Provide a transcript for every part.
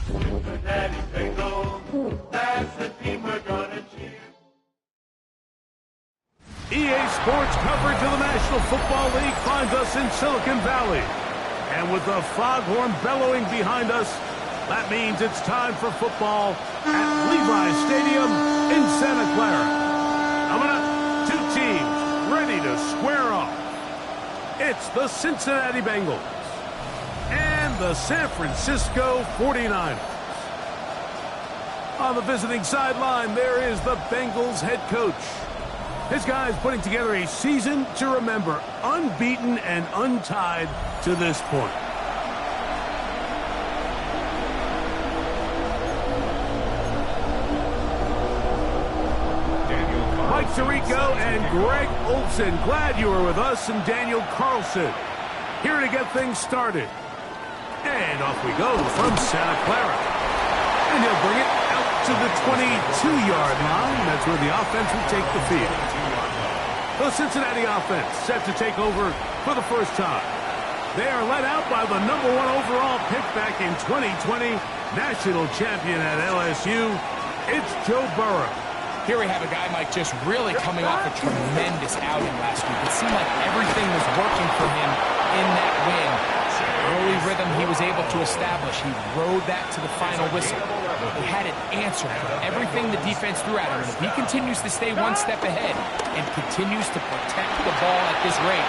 Cincinnati Bengals, that's the team we're gonna cheer. EA Sports coverage of the National Football League finds us in Silicon Valley. And with the foghorn bellowing behind us, that means it's time for football at Levi's Stadium in Santa Clara. Coming up, two teams ready to square off. It's the Cincinnati Bengals and the San Francisco 49ers. On the visiting sideline, there is the Bengals head coach. His guys putting together a season to remember, unbeaten and untied to this point. Mike Tirico and Greg Olson, glad you were with us, and Daniel Carlson here to get things started. And off we go from Santa Clara. And he'll bring it out to the 22-yard line. That's where the offense will take the field. The Cincinnati offense set to take over for the first time. They are led out by the #1 overall pick back in 2020, national champion at LSU. It's Joe Burrow. Here we have a guy, Mike, just really coming off a tremendous outing last week. It seemed like everything was working for him in that win. Early rhythm he was able to establish. He rode that to the final whistle. He had an answer for everything the defense threw at him. And if he continues to stay one step ahead and continues to protect the ball at this rate,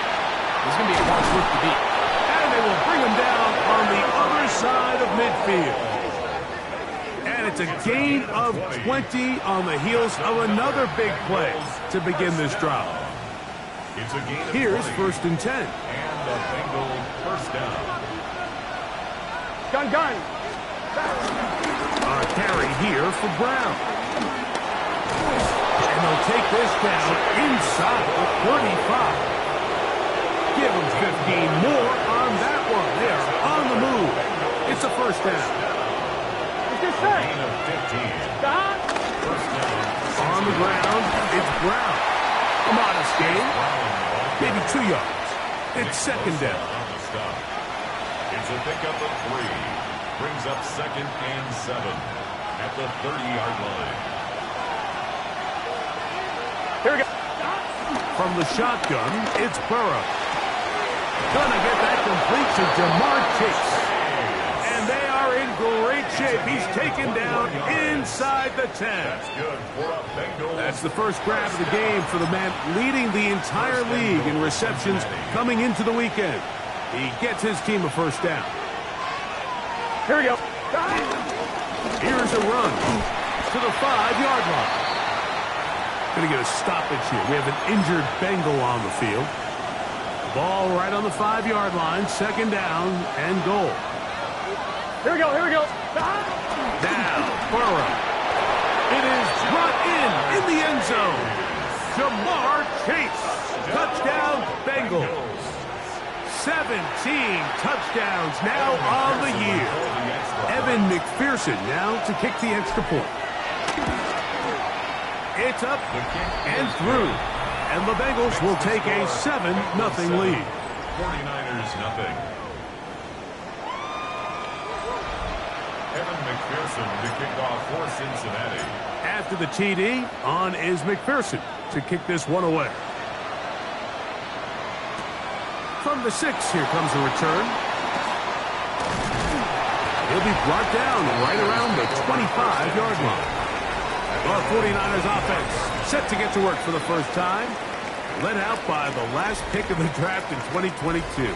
there's going to be a hard group to beat. And they will bring him down on the other side of midfield. And it's a gain of 20 on the heels of another big play to begin this drive. Here's 1st and 10. And the Bengals first down. Gun. A carry here for Brown. And they'll take this down inside the 35. Give them 15 more on that one. They are on the move. It's a first down. Gain of 15. First down. On the ground, it's Brown. A modest gain. Maybe 2 yards. It's second down. It's a pickup of 3. Brings up 2nd and 7 at the 30-yard line. Here we go. From the shotgun, it's Burrow. Gonna get that complete to Jamar Chase. And they are in great shape. He's taken down inside the 10. That's good for a Bengals. That's the first grab of the game for the man leading the entire league in receptions coming into the weekend. He gets his team a first down. Here we go. Here's a run to the 5-yard line. Going to get a stoppage here. We have an injured Bengal on the field. Ball right on the 5-yard line. Second down and goal. Here we go. Now, Burrow. It is brought in the end zone. Jamar Chase. Touchdown, Bengals. 17 touchdowns now on the year. Evan McPherson now to kick the extra point. It's up and through. And the Bengals will take a 7-0 lead. 49ers nothing. Evan McPherson to kick off for Cincinnati. After the TD, on is McPherson to kick this one away. From the 6, here comes a return. He'll be brought down right around the 25-yard line. Well, 49ers offense set to get to work for the first time. Led out by the last pick of the draft in 2022.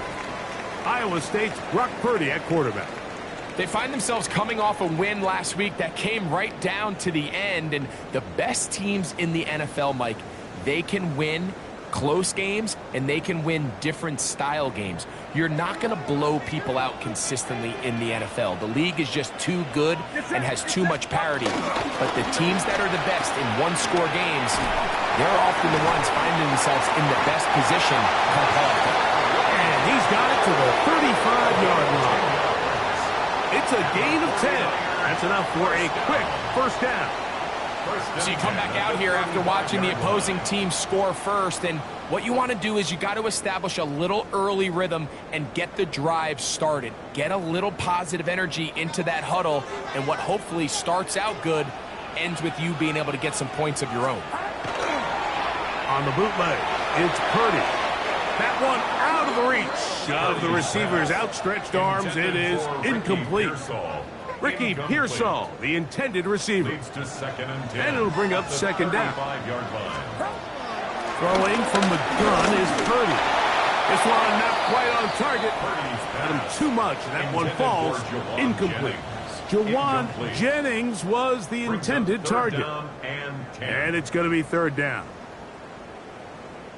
Iowa State's Brock Purdy at quarterback. They find themselves coming off a win last week that came right down to the end. And the best teams in the NFL, Mike, they can win close games, and they can win different style games. You're not going to blow people out consistently in the NFL. The league is just too good and has too much parity. But the teams that are the best in one-score games, they're often the ones finding themselves in the best position come playoff time. And he's got it to the 35-yard line. It's a gain of 10. That's enough for a quick first down. So you come back out here after watching the opposing team score first, and What you want to do is you got to establish a little early rhythm and get the drive started. Get a little positive energy into that huddle, and what hopefully starts out good ends with you being able to get some points of your own. On the bootleg, it's Purdy. That one out of the reach of the receiver's outstretched arms. It is incomplete. Ricky Pearsall, the intended receiver. And it'll bring up second down. Throwing from the gun is Purdy. This one not quite on target. Got him too much. That one falls incomplete. Jawan Jennings was the intended target. And it's going to be third down.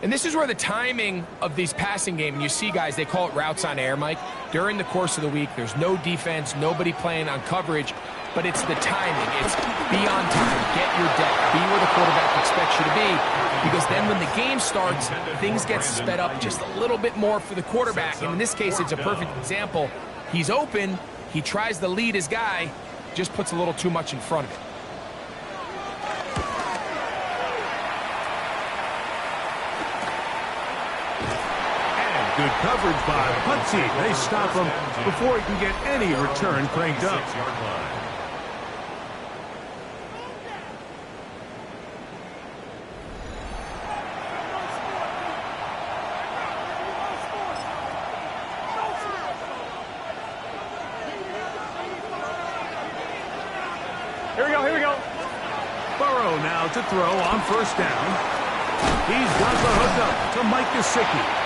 And this is where the timing of these passing game, and you see guys, they call it routes on air, Mike. During the course of the week, there's no defense, nobody playing on coverage, but it's the timing. It's be on time, get your depth, be where the quarterback expects you to be, because then when the game starts, things get sped up just a little bit more for the quarterback. And in this case, it's a perfect example. He's open, he tries to lead his guy, just puts a little too much in front of it. Good coverage by Putsy. They stop him before he can get any return cranked up. Here we go. Burrow now to throw on first down. He's got the hook up to Mike Gesicki.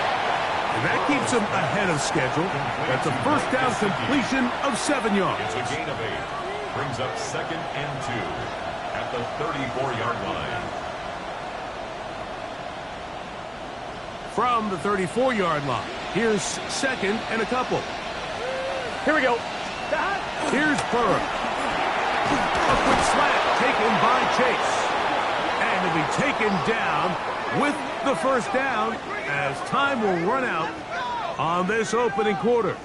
And that keeps him ahead of schedule. That's a first down completion of 7 yards. It's a gain of 8. Brings up second and 2 at the 34-yard line. From the 34-yard line, here's second and a couple. Here we go. Here's Burrow. A quick slant taken by Chase. And he'll be taken down with the first down as time will run out on this opening quarter.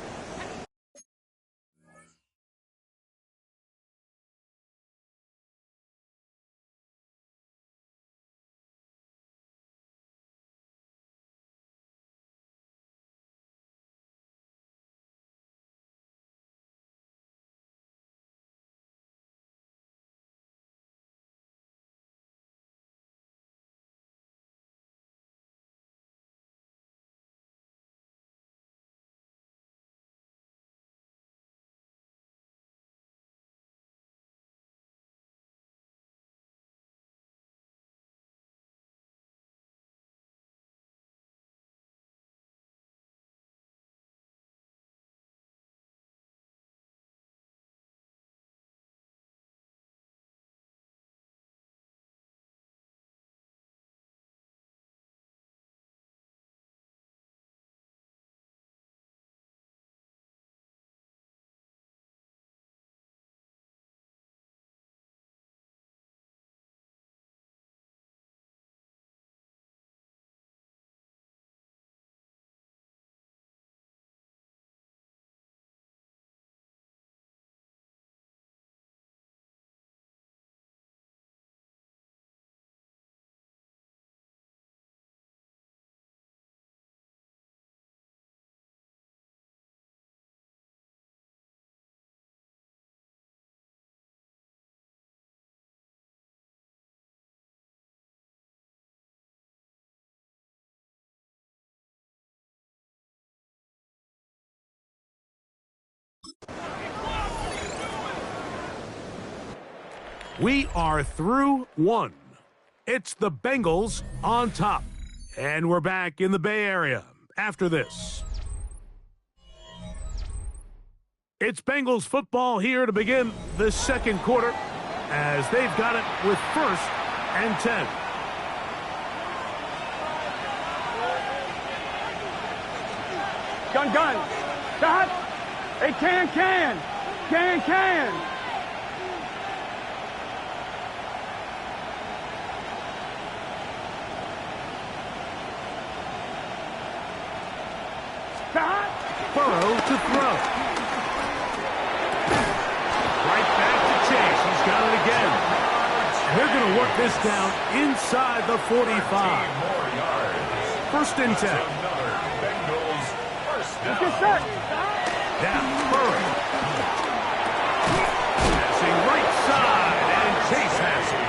We are through one. It's the Bengals on top. And we're back in the Bay Area after this. It's Bengals football here to begin the second quarter as they've got it with first and 10. Gun. Stop. Hey, can. Stop. Burrow to throw. Right back to Chase. He's got it again. They're going to work this down inside the 45. first and 10. Another Bengals first down. Get set. Now, Burrow. Passing right side, and Chase has it.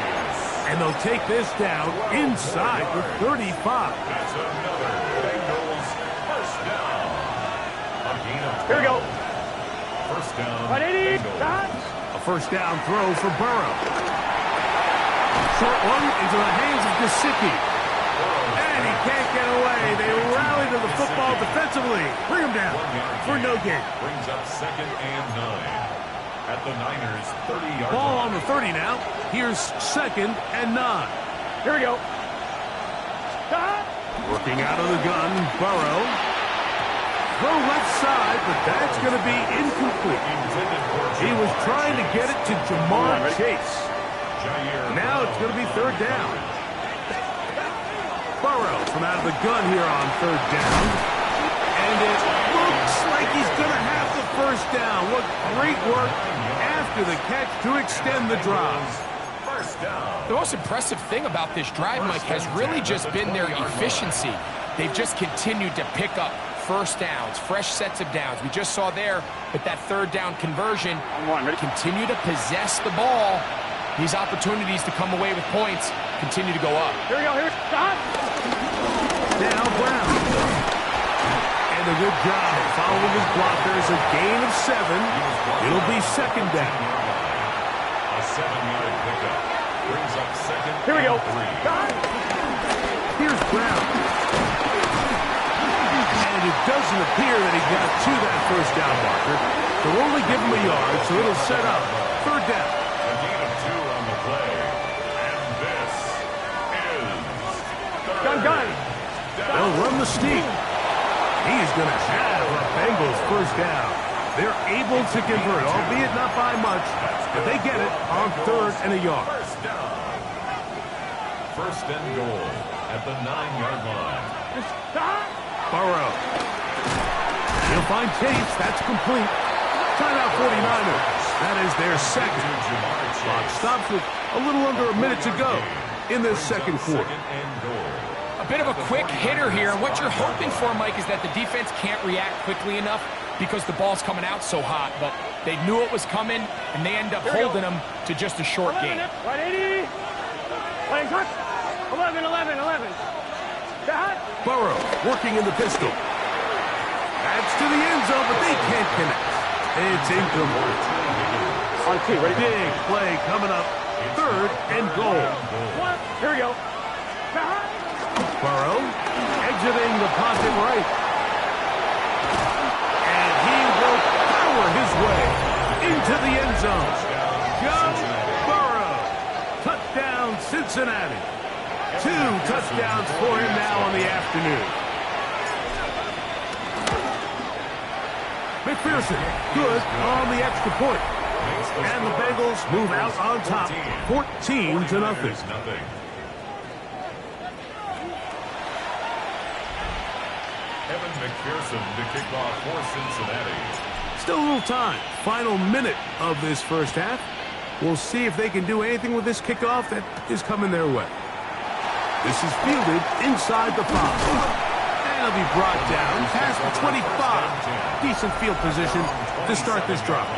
And they'll take this down inside the 35. That's another Bengals first down. A gain of 12. Here we go. First down. 180. Bengals. A first down throw for Burrow. Short one into the hands of Gesicki. And he can't get away. They rally to the football defensively. Bring him down for no gain. Brings up second and 9. At the Niners' 30-yard Ball line. on the 30 now. Here's second and 9. Here we go. Working out of the gun, Burrow. Throw left side, but that's going to be incomplete. He was trying to get it to Jamar Chase. Now it's going to be third down. Burrow from out of the gun here on third down. And it looks like he's going to have the first down. What great work after the catch to extend the drive. First down. The most impressive thing about this drive, Mike, has really just been their efficiency. They've just continued to pick up first downs, fresh sets of downs. We just saw there with that third down conversion, continue to possess the ball. These opportunities to come away with points continue to go up. Here we go. Here. Stop. Now Brown. And a good job following his blockers. A gain of 7. It'll be second down. A 7-yard pickup. Brings up second. Here we go. and 3. Stop. Here's Brown. And it doesn't appear that he got to that first down marker. They'll only give him a yard, so it'll set up third down. A gain of 2 on the play. And this is third Gun. They'll run the steam. He's going to have a Bengals first down. They're able to convert, albeit not by much, but they get it on third and a yard. First down. First and goal at the 9-yard line. Stop. Burrow. He'll find Chase. That's complete. Timeout 49ers. That is their second. Clock stops with a little under a minute to go in this second quarter. Second and goal. A bit of a quick hitter here, and what you're hoping for, Mike, is that the defense can't react quickly enough because the ball's coming out so hot, but they knew it was coming, and they end up holding them to just a short game. 180. Playing touch. 11. Stop. Burrow working in the pistol. That's to the end zone, but they can't connect. It's incomplete. On 2. Ready? Big play coming up. Third and goal. Here we go. Stop. Burrow exiting the pocket right. And he will power his way into the end zone. Go Burrow. Touchdown Cincinnati. 2 touchdowns for him now on the afternoon. McPherson, good on the extra point. And the Bengals move out on top, 14-0. Evan McPherson to kick off for Cincinnati. Still a little time. Final minute of this first half. We'll see if they can do anything with this kickoff that is coming their way. This is fielded inside the 5. And it'll be brought down past the 25. Decent field position to start this drive.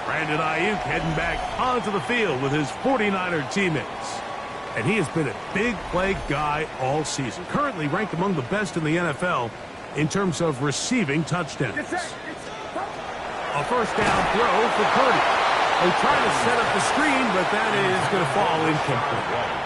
Brandon Ayuk heading back onto the field with his 49er teammates. And he has been a big play guy all season. Currently ranked among the best in the NFL in terms of receiving touchdowns. A first down throw for Purdy. They try to set up the screen, but that is going to fall incomplete.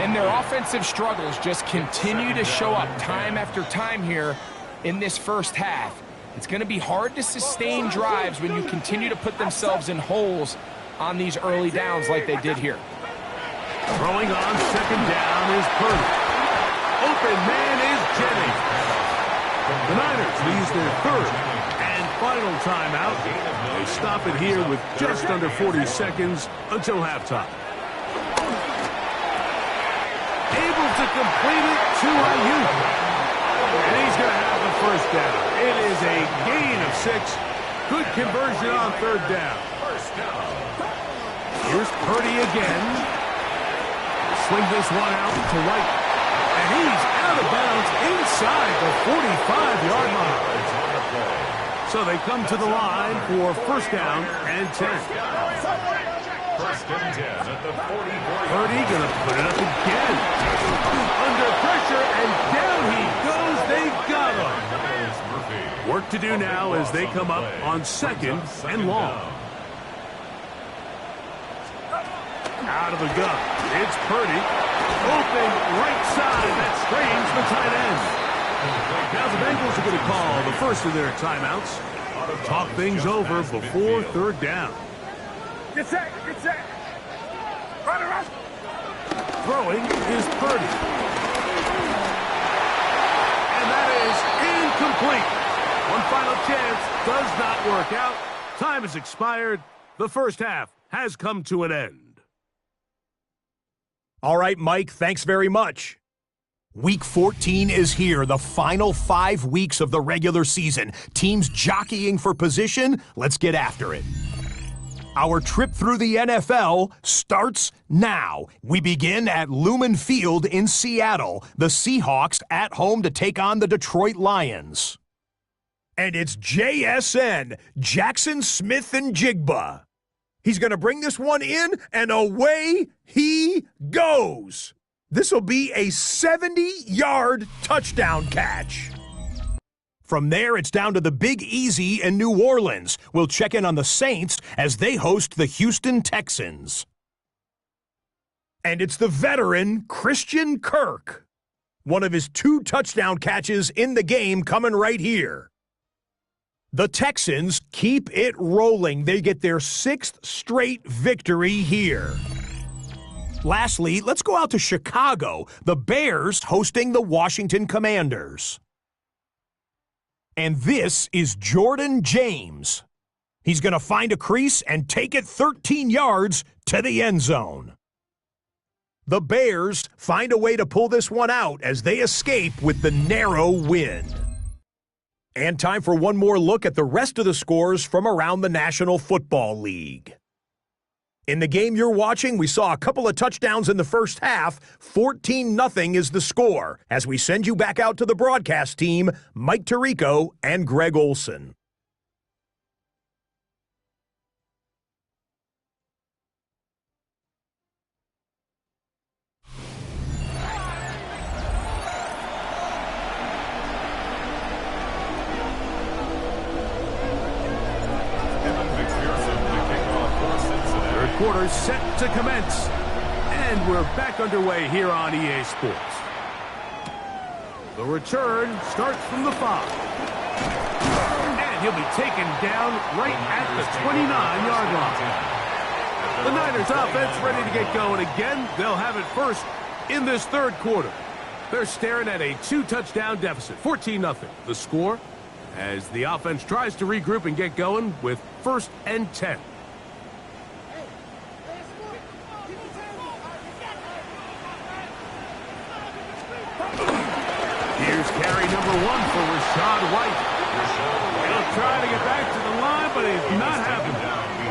And their offensive struggles just continue to show up time after time here in this first half. It's going to be hard to sustain drives when you continue to put themselves in holes on these early downs like they did here. Throwing on second down is Purdy. Open man is Jennings. The Niners use their third and final timeout. They stop it here with just under 40 seconds until halftime. Able to complete it to Ayuk. And he's going to have the first down. It is a gain of 6. Good conversion on third down. Here's Purdy again. Swing this one out to White. And he's out of bounds inside the 45-yard line. So they come to the line for first down and 10. First and 10 at the 40. Purdy going to put it up again. Under pressure, and down he goes. They've got him. Work to do now as they come up on second and long. Out of the gun. It's Purdy. Open right side. That strains the tight end. Now the Bengals are going to call the first of their timeouts. Talk things over before third down. Get set. Get set. Run. Throwing is Purdy. And that is incomplete. One final chance does not work out. Time has expired. The first half has come to an end. All right, Mike, thanks very much. Week 14 is here, the final 5 weeks of the regular season. Teams jockeying for position. Let's get after it. Our trip through the NFL starts now. We begin at Lumen Field in Seattle. The Seahawks at home to take on the Detroit Lions. And it's JSN, Jackson Smith and Jigba. He's going to bring this one in, and away he goes. This will be a 70-yard touchdown catch. From there, it's down to the Big Easy in New Orleans. We'll check in on the Saints as they host the Houston Texans. And it's the veteran Christian Kirk. One of his 2 touchdown catches in the game coming right here. The Texans keep it rolling. They get their 6th straight victory here. Lastly, let's go out to Chicago. The Bears hosting the Washington Commanders. And this is Jordan James. He's going to find a crease and take it 13 yards to the end zone. The Bears find a way to pull this one out as they escape with the narrow win. And time for one more look at the rest of the scores from around the National Football League. In the game you're watching, we saw a couple of touchdowns in the first half. 14-0 is the score. As we send you back out to the broadcast team, Mike Tirico and Greg Olson. Quarter set to commence. And we're back underway here on EA Sports. The return starts from the 5. And he'll be taken down right at the 29-yard line. The Niners offense ready to get going again. They'll have it first in this third quarter. They're staring at a 2-touchdown deficit, 14-0. The score as the offense tries to regroup and get going with first and 10. Here's carry number 1 for Rashad White. He'll try to get back to the line, but it's not happening.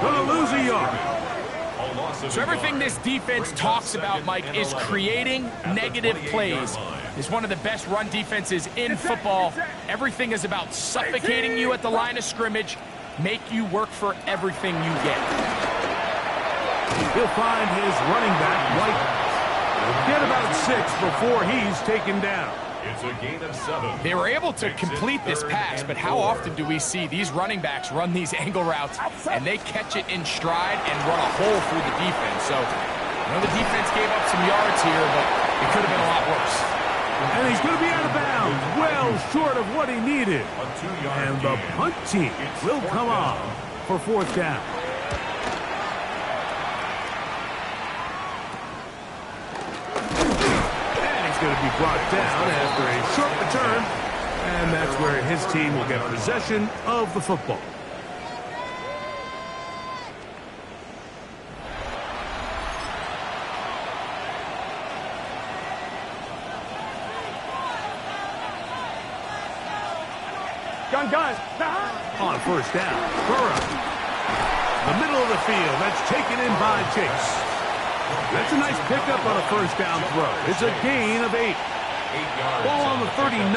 Going to lose a yard. So everything this defense talks about, Mike, is creating negative plays. It's one of the best run defenses in football. Everything is about suffocating you at the line of scrimmage, make you work for everything you get. He'll find his running back, White. He'll get about 6 before he's taken down. It's a gain of 7. They were able to complete this pass, but how often do we see these running backs run these angle routes and they catch it in stride and run a hole through the defense? So, I know the defense gave up some yards here, but it could have been a lot worse. And he's going to be out of bounds, well short of what he needed. And the punt team will come on for fourth down. Going to be brought down after a short return, and that's where his team will get possession of the football. Gun. On first down, Burrow. The middle of the field, that's taken in by Chase. That's a nice pickup on a first down throw. It's a gain of 8. yards. Ball on the 39.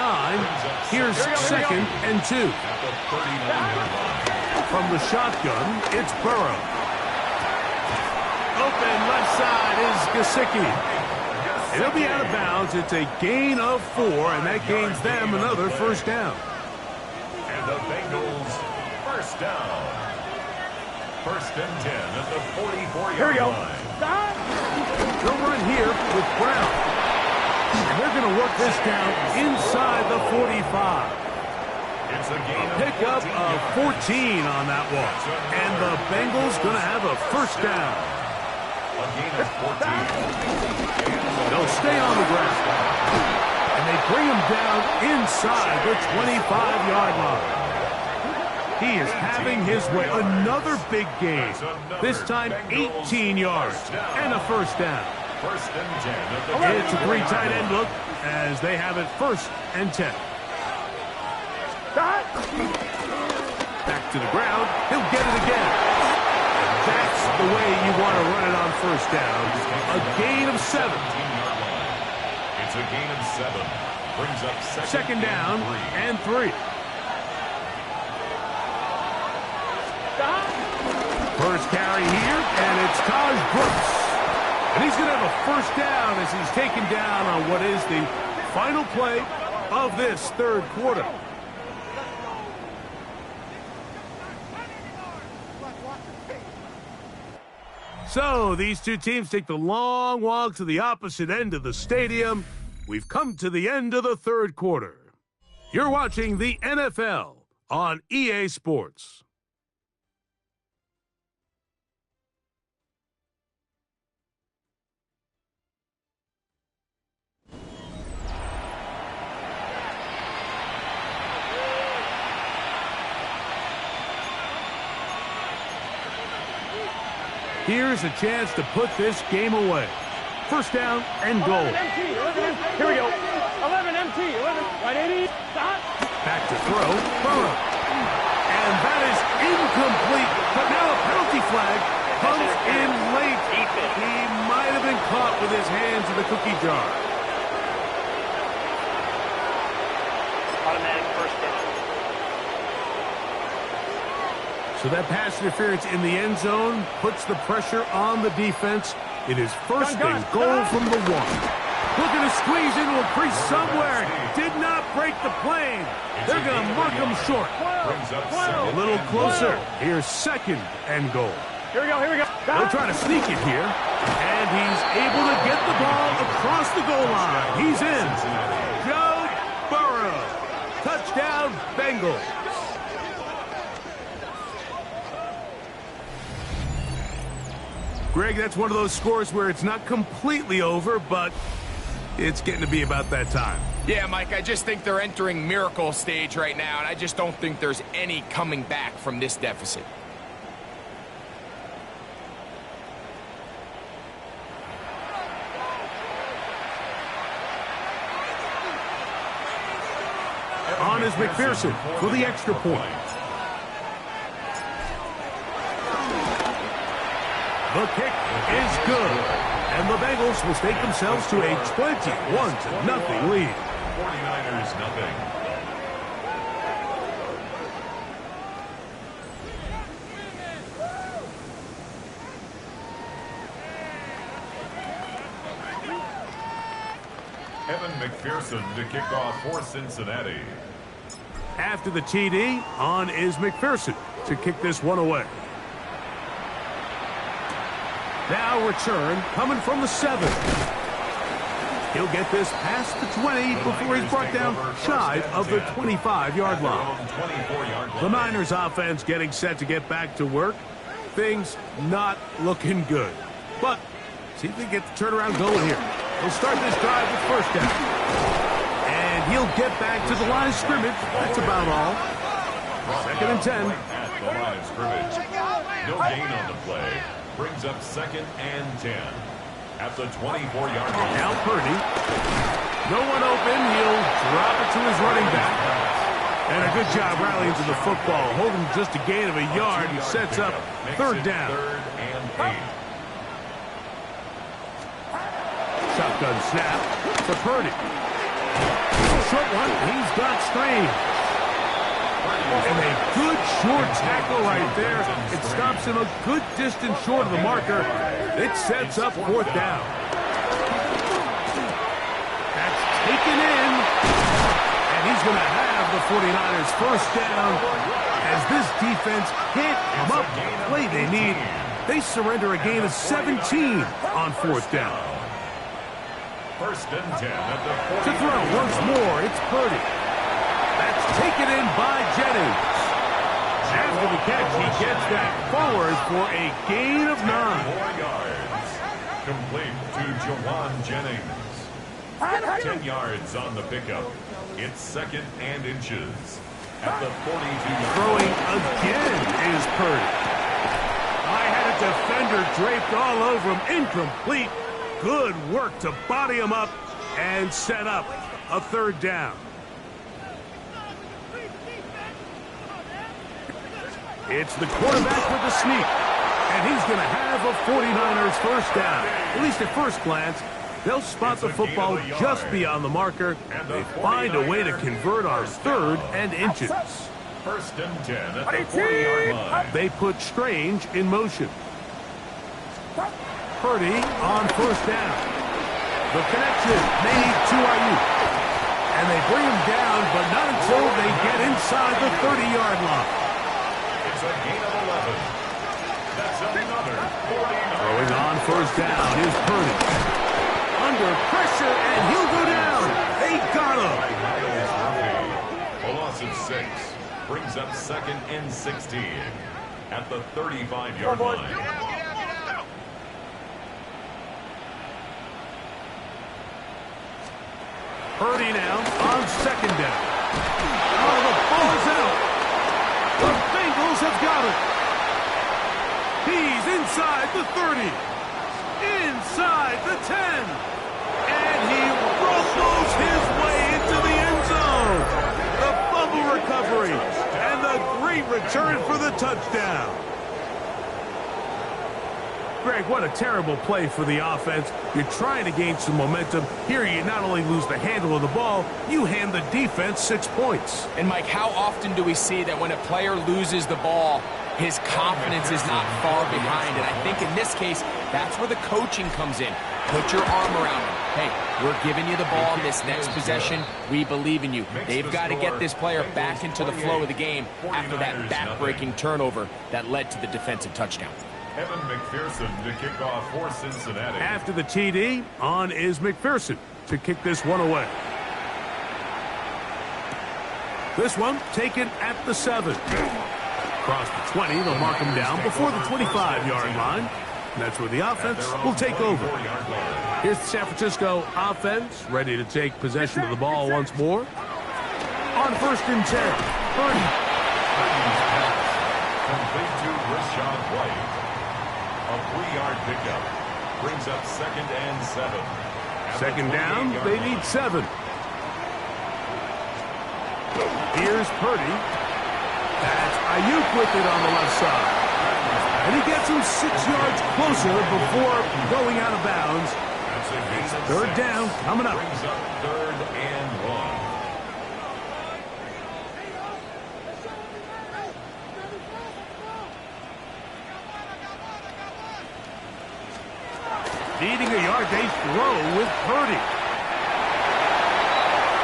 Here's second and 2. At the 39-yard line. From the shotgun, it's Burrow. Open left side is Gesicki. It'll be out of bounds. It's a gain of 4, and that gains them another first down. And the Bengals first down. First and 10 at the 44-yard line. They'll run here with Brown. And they're going to work this down inside the 45. It's a gain of Pickup of 14 on that one. And the Bengals going to have a first down. A gain of 14. They'll stay on the ground. And they bring him down inside the 25-yard line. He is having his way. Another big game. This time 18 yards and a first down. First and 10. It's a 3 tight end look as they have it first and 10. Back to the ground. He'll get it again. That's the way you want to run it on first down. A gain of 7. It's a gain of 7. Brings up Second down and 3. First carry here, and it's Taj Brooks. And he's going to have a first down as he's taken down on what is the final play of this third quarter. So these two teams take the long walk to the opposite end of the stadium. We've come to the end of the third quarter. You're watching the NFL on EA Sports. Here's a chance to put this game away. First down and goal. 11 MT, 11 MT. Here we go. 11 MT, 11. Right 80. Stop. Back to throw. Burrow. And that is incomplete. But now a penalty flag comes in late. He might have been caught with his hands in the cookie jar. Automatic first down. So that pass interference in the end zone puts the pressure on the defense. It is first and goal from the 1. Looking to squeeze into a crease somewhere. Did not break the plane. They're going to mark him short. A little closer. Here's second and goal. Here we go, here we go. They'll try to sneak it here. And he's able to get the ball across the goal line. He's in. Joe Burrow. Touchdown, Bengals. Greg, that's one of those scores where it's not completely over, but it's getting to be about that time. Yeah, Mike, I just think they're entering miracle stage right now, and I just don't think there's any coming back from this deficit. On is McPherson for the extra point. The kick is good. And the Bengals will take themselves to a 21-0 lead. 49ers nothing. Evan McPherson to kick off for Cincinnati. After the TD, on is McPherson to kick this one away. Now return coming from the 7. He'll get this past the 20 before he's brought down shy of the 25-yard line. The Niners offense getting set to get back to work. Things not looking good. But see if they get the turnaround going here. He'll start this drive with first down. And he'll get back to the line of scrimmage. That's about all. Second and 10. At the line of scrimmage. No gain on the play. Brings up second and 10 at the 24-yard line. Now Purdy. No one open. He'll drop it to his running back. And a good job rallying to the football. Holding just a gain of a yard. He sets up third down. Third and 8. Shotgun snap for Purdy. Short one. He's got Strange. And a good short tackle right there. It stops him a good distance short of the marker. It sets up fourth down. That's taken in. And he's going to have the 49ers first down. As this defense can't come up with the play they need, they surrender a gain of 17 on fourth down. First and 10 at the 40. To throw once more, it's Purdy. That's taken in by Jennings. After the catch, he gets that forward for a gain of 9. 4 yards. Complete to Jawan Jennings. 10 yards on the pickup. It's second and inches at the 42-yard. Throwing again is Purdy. I had a defender draped all over him. Incomplete. Good work to body him up and set up a third down. It's the quarterback with the sneak. And he's going to have a 49ers first down. At least at first glance, they'll spot the football just beyond the marker. They find a way to convert on third and inches. First and 10 at the 40-yard line. They put Strange in motion. Purdy on first down. The connection made to Ayuk. And they bring him down, but not until they get inside the 30-yard line. It's a gain of 11. That's another 49. Throwing on first down is Purdy. Under pressure, and he'll go down. They got him. A loss of 6 brings up second and 16 at the 35-yard line. Purdy now on second down. Oh, the ball's out. The Bengals have got it. He's inside the 30. Inside the 10. And he ruffles his way into the end zone. The fumble recovery. And the great return for the touchdown. Greg, what a terrible play for the offense. You're trying to gain some momentum. Here you not only lose the handle of the ball, you hand the defense 6 points. And Mike, how often do we see that when a player loses the ball, his confidence is not far behind? And I think in this case, that's where the coaching comes in. Put your arm around him. Hey, we're giving you the ball this next possession. We believe in you. They've got to get this player back into the flow of the game after that back-breaking turnover that led to the defensive touchdown. Evan McPherson to kick off for Cincinnati. After the TD, on is McPherson to kick this one away. This one taken at the 7. Across the 20, they'll mark him down before the 25-yard line. And that's where the offense will take over. Here's the San Francisco offense, ready to take possession of the ball once more. On first and 10, Purdy. Complete to Rashad White. A 3-yard pickup brings up second and 7. Second down, they need 7. Here's Purdy. That's Ayuk with it on the left side. And he gets him 6 yards closer before going out of bounds. Third down coming up. Brings up third and 1. Needing a yard, they throw with Purdy.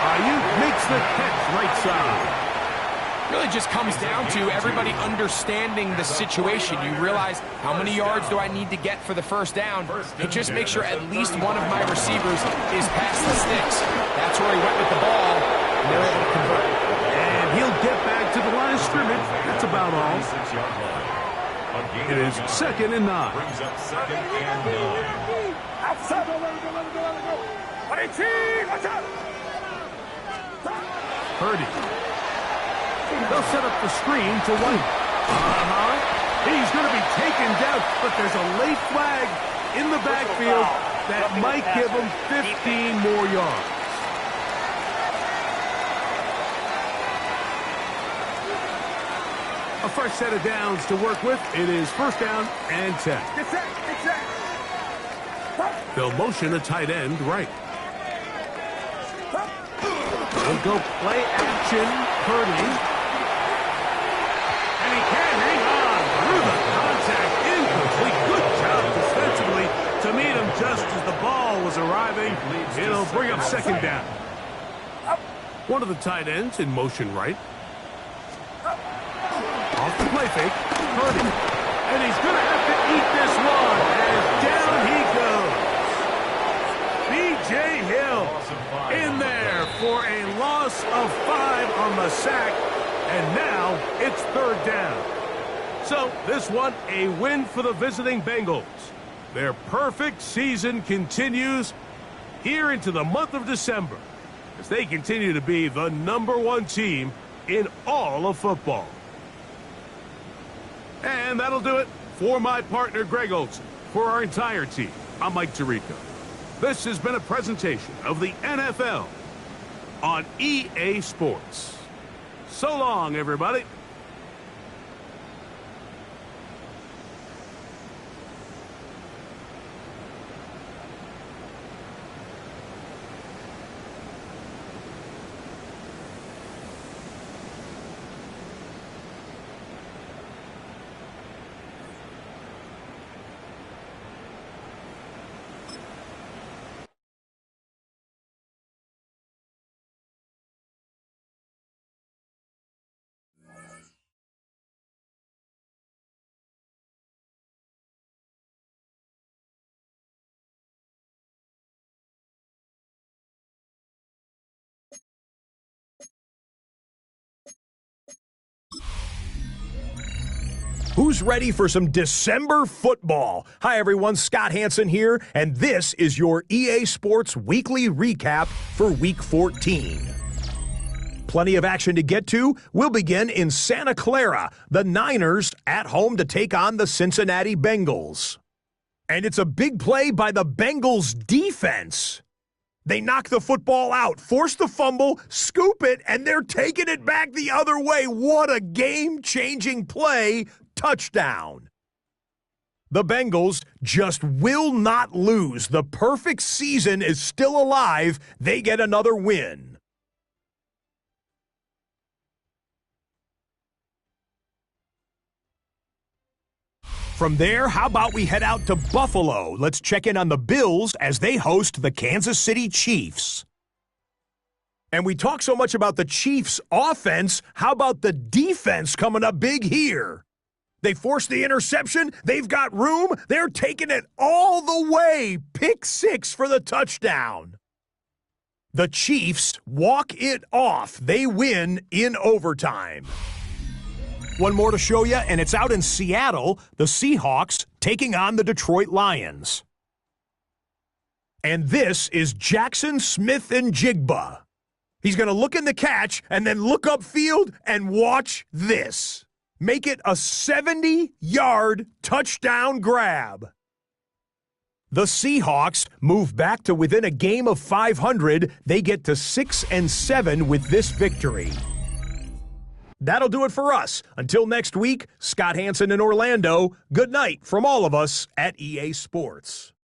Ayuk makes the catch right side. Really just comes down to everybody understanding the situation. You realize, how many yards do I need to get for the first down? And just make sure at least one of my receivers is past the sticks. That's where he went with the ball, and they're able to convert. And he'll get back to the line of scrimmage. That's about all. It is second and 9. Brings up second and 9. Purdy. They'll set up the screen to White. He's going to be taken down, but there's a late flag in the backfield that might give him 15 more yards. A fresh set of downs to work with. It is first down and 10. They'll motion a tight end right. We'll go play action. Purdy. And he can't hang on through the contact. Incomplete. Good job defensively to meet him just as the ball was arriving. It'll bring up second down. One of the tight ends in motion right. Off the play fake. Purdy. And he's going to have to eat this one. And down he goes. B.J. Hill in there for a loss of 5 on the sack. And now it's third down. So this one, a win for the visiting Bengals. Their perfect season continues here into the month of December as they continue to be the #1 team in all of football. And that'll do it for my partner, Greg Olson. For our entire team, I'm Mike Tirico. This has been a presentation of the NFL on EA Sports. So long, everybody. Who's ready for some December football? Hi, everyone. Scott Hansen here, and this is your EA Sports Weekly Recap for Week 14. Plenty of action to get to. We'll begin in Santa Clara. The Niners at home to take on the Cincinnati Bengals. And it's a big play by the Bengals defense. They knock the football out, force the fumble, scoop it, and they're taking it back the other way. What a game-changing play. Touchdown. The Bengals just will not lose. The perfect season is still alive. They get another win. From there, how about we head out to Buffalo? Let's check in on the Bills as they host the Kansas City Chiefs. And we talk so much about the Chiefs' offense. How about the defense coming up big here? They forced the interception. They've got room. They're taking it all the way. Pick 6 for the touchdown. The Chiefs walk it off. They win in overtime. One more to show you, and it's out in Seattle. The Seahawks taking on the Detroit Lions. And this is Jackson Smith-Njigba. He's going to look in the catch and then look upfield and watch this. Make it a 70-yard touchdown grab. The Seahawks move back to within a game of 500. They get to 6-7 with this victory. That'll do it for us. Until next week, Scott Hansen in Orlando. Good night from all of us at EA Sports.